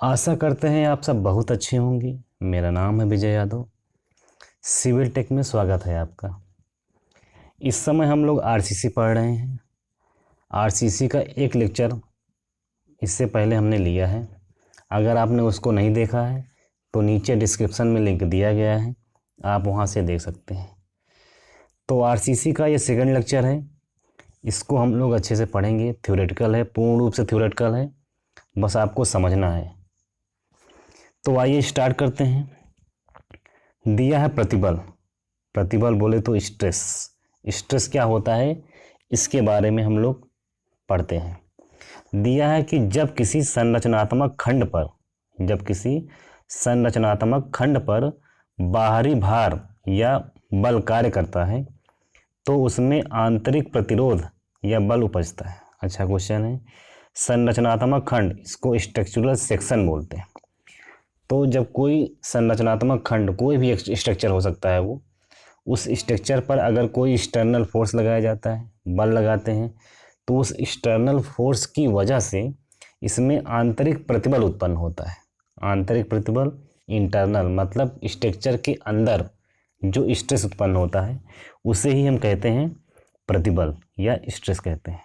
आशा करते हैं आप सब बहुत अच्छे होंगे। मेरा नाम है विजय यादव। सिविल टेक में स्वागत है आपका। इस समय हम लोग आरसीसी पढ़ रहे हैं। आरसीसी का एक लेक्चर इससे पहले हमने लिया है। अगर आपने उसको नहीं देखा है तो नीचे डिस्क्रिप्शन में लिंक दिया गया है, आप वहां से देख सकते हैं। तो आरसीसी का ये सेकंड लेक्चर है। इसको हम लोग अच्छे से पढ़ेंगे। थ्योरेटिकल है, पूर्ण रूप से थ्योरेटिकल है, बस आपको समझना है। तो आइए स्टार्ट करते हैं। दिया है प्रतिबल। प्रतिबल बोले तो स्ट्रेस। स्ट्रेस क्या होता है इसके बारे में हम लोग पढ़ते हैं। दिया है कि जब किसी संरचनात्मक खंड पर बाहरी भार या बल कार्य करता है तो उसमें आंतरिक प्रतिरोध या बल उपजता है। अच्छा क्वेश्चन है। संरचनात्मक खंड, इसको स्ट्रक्चरल सेक्शन बोलते हैं। तो जब कोई संरचनात्मक खंड, कोई भी स्ट्रक्चर हो सकता है, वो उस स्ट्रक्चर पर अगर कोई एक्सटर्नल फोर्स लगाया जाता है, बल लगाते हैं, तो उस एक्सटर्नल फोर्स की वजह से इसमें आंतरिक प्रतिबल उत्पन्न होता है। आंतरिक प्रतिबल, इंटरनल मतलब स्ट्रक्चर के अंदर जो स्ट्रेस उत्पन्न होता है उसे ही हम कहते हैं प्रतिबल या स्ट्रेस कहते हैं।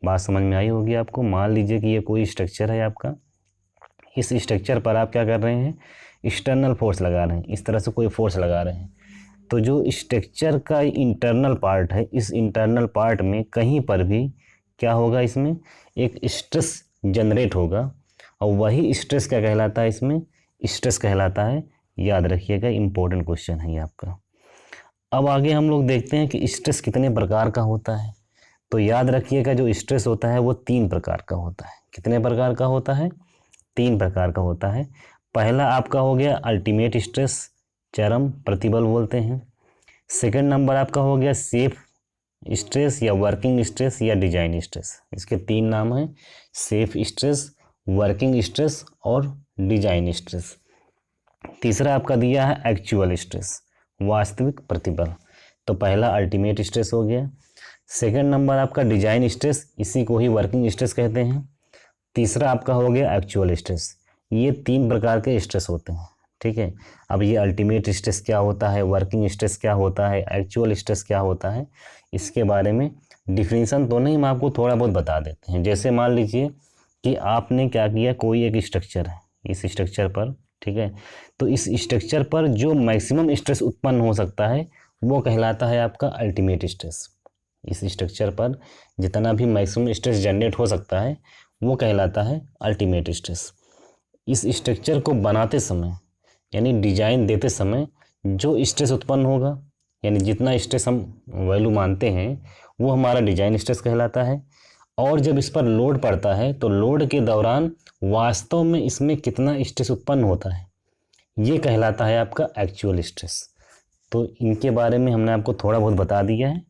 बात समझ में आई होगी आपको। मान लीजिए कि ये कोई स्ट्रक्चर है आपका। इस स्ट्रक्चर पर आप क्या कर रहे हैं, एक्सटर्नल फोर्स लगा रहे हैं, इस तरह से कोई फोर्स लगा रहे हैं। तो जो स्ट्रक्चर का इंटरनल पार्ट है, इस इंटरनल पार्ट में कहीं पर भी क्या होगा, इसमें एक स्ट्रेस जनरेट होगा और वही स्ट्रेस क्या कहलाता है, इसमें स्ट्रेस कहलाता है। याद रखिएगा, इंपॉर्टेंट क्वेश्चन है ये आपका। अब आगे हम लोग देखते हैं कि स्ट्रेस कितने प्रकार का होता है। तो याद रखिएगा, जो स्ट्रेस होता है वो 3 प्रकार का होता है। कितने प्रकार का होता है? 3 प्रकार का होता है। पहला आपका हो गया अल्टीमेट स्ट्रेस, चरम प्रतिबल बोलते हैं। सेकंड नंबर आपका हो गया सेफ स्ट्रेस या वर्किंग स्ट्रेस या डिजाइन स्ट्रेस। इसके 3 नाम हैं, सेफ स्ट्रेस, वर्किंग स्ट्रेस और डिजाइन स्ट्रेस। तीसरा आपका दिया है एक्चुअल स्ट्रेस, वास्तविक प्रतिबल। तो पहला अल्टीमेट स्ट्रेस हो गया। सेकंड नंबर आपका डिजाइन स्ट्रेस, इसी को ही वर्किंग स्ट्रेस कहते हैं। तीसरा आपका हो गया एक्चुअल स्ट्रेस। ये 3 प्रकार के स्ट्रेस होते हैं, ठीक है। अब ये अल्टीमेट स्ट्रेस क्या होता है, वर्किंग स्ट्रेस क्या होता है, एक्चुअल स्ट्रेस क्या होता है, इसके बारे में डिफिनीशन तो नहीं, हम आपको थोड़ा बहुत बता देते हैं। जैसे मान लीजिए कि आपने क्या किया, कोई एक स्ट्रक्चर है, इस स्ट्रक्चर पर, ठीक है, तो इस स्ट्रक्चर पर जो मैक्सिमम स्ट्रेस उत्पन्न हो सकता है वो कहलाता है आपका अल्टीमेट स्ट्रेस। इस स्ट्रक्चर पर जितना भी मैक्सिमम स्ट्रेस जनरेट हो सकता है वो कहलाता है अल्टीमेट स्ट्रेस। इस स्ट्रक्चर को बनाते समय यानी डिजाइन देते समय जो स्ट्रेस उत्पन्न होगा, यानी जितना स्ट्रेस हम वैल्यू मानते हैं वो हमारा डिजाइन स्ट्रेस कहलाता है। और जब इस पर लोड पड़ता है तो लोड के दौरान वास्तव में इसमें कितना स्ट्रेस उत्पन्न होता है ये कहलाता है आपका एक्चुअल स्ट्रेस। तो इनके बारे में हमने आपको थोड़ा बहुत बता दिया है,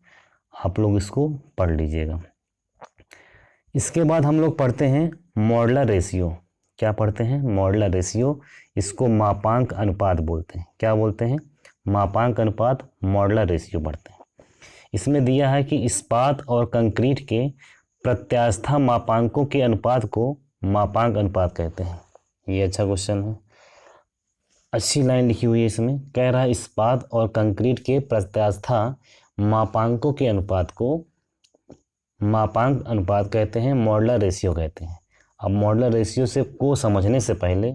आप लोग इसको पढ़ लीजिएगा। इसके बाद हम लोग पढ़ते हैं मॉडुलर रेशियो। क्या पढ़ते हैं? Modular ratio. इसको मापांक अनुपात बोलते हैं। क्या बोलते हैं? मापांक अनुपात, मॉडुलर रेशियो पढ़ते हैं। इसमें दिया है कि इस्पात और कंक्रीट के प्रत्यास्था मापांकों के अनुपात को मापांक अनुपात कहते हैं। ये अच्छा क्वेश्चन है, अच्छी लाइन लिखी हुई है इसमें। कह रहा है इस्पात और कंक्रीट के प्रत्यास्था मापांकों के अनुपात को मापांक अनुपात कहते हैं, मॉडुलर रेशियो कहते हैं। अब मॉडुलर रेशियो से को समझने से पहले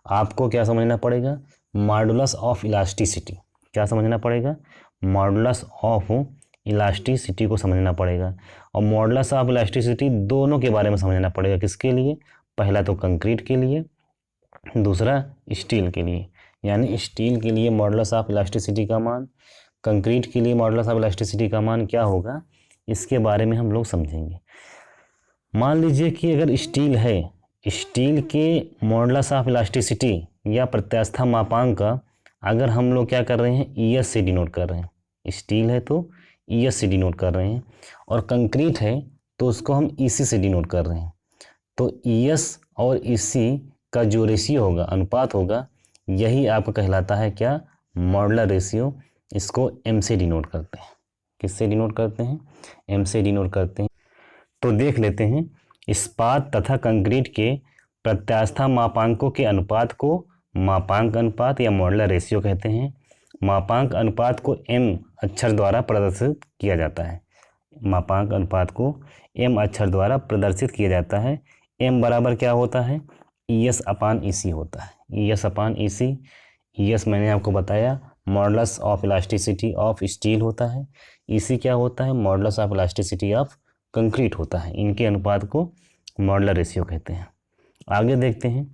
आपको क्या समझना पड़ेगा? Modulus of elasticity. क्या समझना पड़ेगा? मॉडुलस ऑफ इलास्टिसिटी को समझना पड़ेगा। और मॉडुलस ऑफ इलास्टिसिटी दोनों के बारे में समझना पड़ेगा। किसके लिए? पहला तो कंक्रीट के लिए, दूसरा स्टील के लिए। यानी स्टील के लिए मॉडुलस ऑफ इलास्टिसिटी का मान, कंक्रीट के लिए मॉडुलस ऑफ इलास्टिसिटी का मान क्या होगा, इसके बारे में हम लोग समझेंगे। मान लीजिए कि अगर स्टील है, स्टील के मॉडुलस ऑफ इलास्टिसिटी या प्रत्यास्था मापांक का अगर हम लोग क्या कर रहे हैं, ईएस से डिनोट कर रहे हैं। स्टील है तो ईएस से डिनोट कर रहे हैं, और कंक्रीट है तो उसको हम ईसी से डिनोट कर रहे हैं। तो ईएस और ईसी का जो रेशियो होगा, अनुपात होगा, यही आपका कहलाता है क्या? Modular ratio. इसको एम से डिनोट करते हैं। किससे डिनोट करते हैं? एम से डिनोट करते हैं। तो देख लेते हैं, इस्पात तथा कंक्रीट के प्रत्यास्था मापांकों के अनुपात को मापांक अनुपात या मॉडुलर रेशियो कहते हैं। मापांक अनुपात को m अक्षर द्वारा प्रदर्शित किया जाता है। मापांक अनुपात को m अक्षर द्वारा प्रदर्शित किया जाता है। m बराबर क्या होता है? ES अपान EC होता है। ES अपान EC। ES मैंने आपको बताया modulus of elasticity of steel होता है। EC क्या होता है? Modulus of elasticity of concrete होता है। इनके अनुपात को मॉडुलर रेशियो कहते हैं। आगे देखते हैं।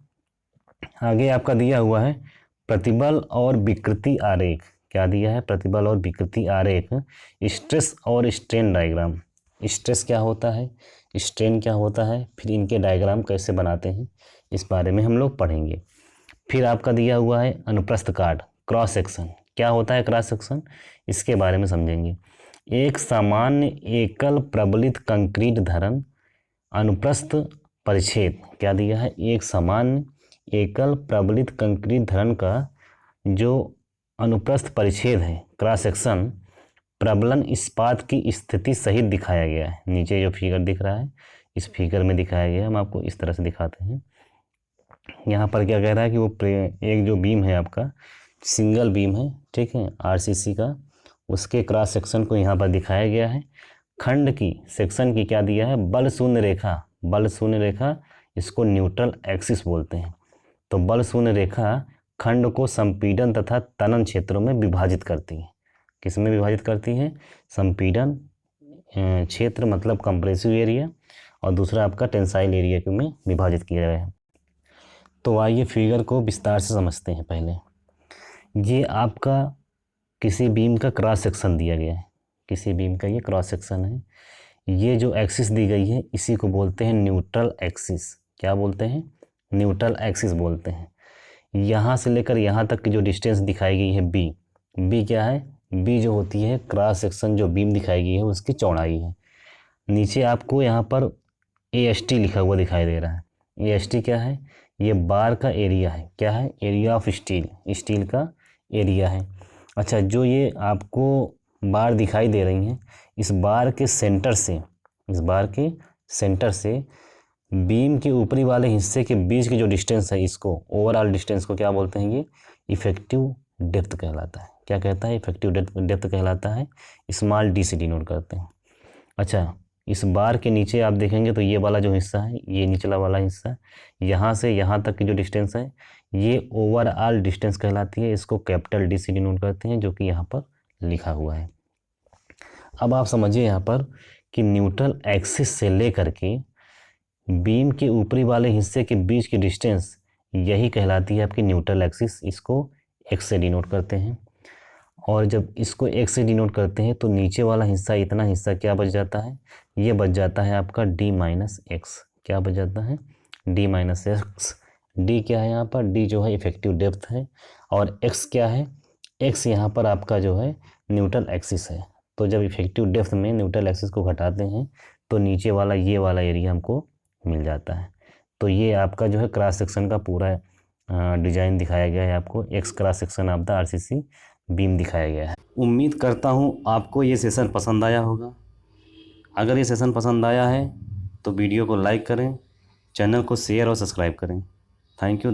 आगे आपका दिया हुआ है प्रतिबल और विकृति आरेख। क्या दिया है? प्रतिबल और विकृति आरेख, स्ट्रेस और स्ट्रेन डायग्राम। स्ट्रेस क्या होता है, स्ट्रेन क्या होता है, फिर इनके डायग्राम कैसे बनाते हैं, इस बारे में हम लोग पढ़ेंगे। फिर आपका दिया हुआ है अनुप्रस्थ काट, क्रॉस सेक्शन। क्या होता है क्रॉस सेक्शन, इसके बारे में समझेंगे। एक सामान्य एकल प्रबलित कंक्रीट धरन अनुप्रस्थ परिच्छेद। क्या दिया है? एक सामान्य एकल प्रबलित कंक्रीट धरन का जो अनुप्रस्थ परिच्छेद है, क्रॉस सेक्शन, प्रबलन इस्पात की स्थिति सहित दिखाया गया है। नीचे जो फिगर दिख रहा है, इस फिगर में दिखाया गया है। हम आपको इस तरह से दिखाते हैं। यहाँ पर क्या कह रहा है कि वो एक जो बीम है आपका, सिंगल बीम है, ठीक है, RCC का, उसके क्रॉस सेक्शन को यहाँ पर दिखाया गया है। खंड की, सेक्शन की क्या दिया है? बल शून्य रेखा। बल शून्य रेखा, इसको न्यूट्रल एक्सिस बोलते हैं। तो बल शून्य रेखा खंड को संपीड़न तथा तनन क्षेत्रों में विभाजित करती है। किस में विभाजित करती है? संपीड़न क्षेत्र मतलब कंप्रेसिव एरिया, और दूसरा आपका टेंसाइल एरिया में विभाजित किया गया है। तो आइए फिगर को विस्तार से समझते हैं। पहले ये आपका किसी बीम का क्रॉस सेक्शन दिया गया है। किसी बीम का ये क्रॉस सेक्शन है। ये जो एक्सिस दी गई है इसी को बोलते हैं न्यूट्रल एक्सिस। क्या बोलते हैं? न्यूट्रल एक्सिस बोलते हैं। यहाँ से लेकर यहाँ तक की जो डिस्टेंस दिखाई गई है बी, बी क्या है? बी जो होती है क्रॉस सेक्शन जो बीम दिखाई गई है उसकी चौड़ाई है। नीचे आपको यहाँ पर AST लिखा हुआ दिखाई दे रहा है। AST क्या है? ये बार का एरिया है। क्या है? एरिया ऑफ स्टील, स्टील का एरिया है। अच्छा, जो ये आपको बार दिखाई दे रही हैं, इस बार के सेंटर से, इस बार के सेंटर से बीम के ऊपरी वाले हिस्से के बीच की जो डिस्टेंस है, इसको ओवरऑल डिस्टेंस को क्या बोलते हैं? ये इफेक्टिव डेप्थ कहलाता है। क्या कहता है? इफेक्टिव डेप्थ कहलाता है। स्मॉल d से डिनोट करते हैं। अच्छा, इस बार के नीचे आप देखेंगे तो ये वाला जो हिस्सा है, ये निचला वाला हिस्सा, यहाँ से यहाँ तक की जो डिस्टेंस है, ये ओवरऑल डिस्टेंस कहलाती है। इसको कैपिटल D से डिनोट करते हैं, जो कि यहाँ पर लिखा हुआ है। अब आप समझिए यहाँ पर कि न्यूट्रल एक्सिस से लेकर के बीम के ऊपरी वाले हिस्से के बीच की डिस्टेंस, यही कहलाती है आपकी न्यूट्रल एक्सिस। इसको x से डिनोट करते हैं। और जब इसको x से डिनोट करते हैं तो नीचे वाला हिस्सा, इतना हिस्सा क्या बच जाता है? ये बच जाता है आपका D-x। क्या बच जाता है? D-x। D क्या है यहाँ पर? D जो है इफेक्टिव डेप्थ है, और x क्या है? x यहाँ पर आपका जो है न्यूट्रल एक्सिस है। तो जब इफेक्टिव डेप्थ में न्यूट्रल एक्सिस को घटाते हैं तो नीचे वाला ये वाला एरिया हमको मिल जाता है। तो ये आपका जो है क्रॉस सेक्शन का पूरा डिजाइन दिखाया गया है। आपको x cross section of the RCC beam दिखाया गया है। उम्मीद करता हूँ आपको ये सेशन पसंद आया होगा। अगर ये सेशन पसंद आया है तो वीडियो को लाइक करें, चैनल को शेयर और सब्सक्राइब करें। Thank you.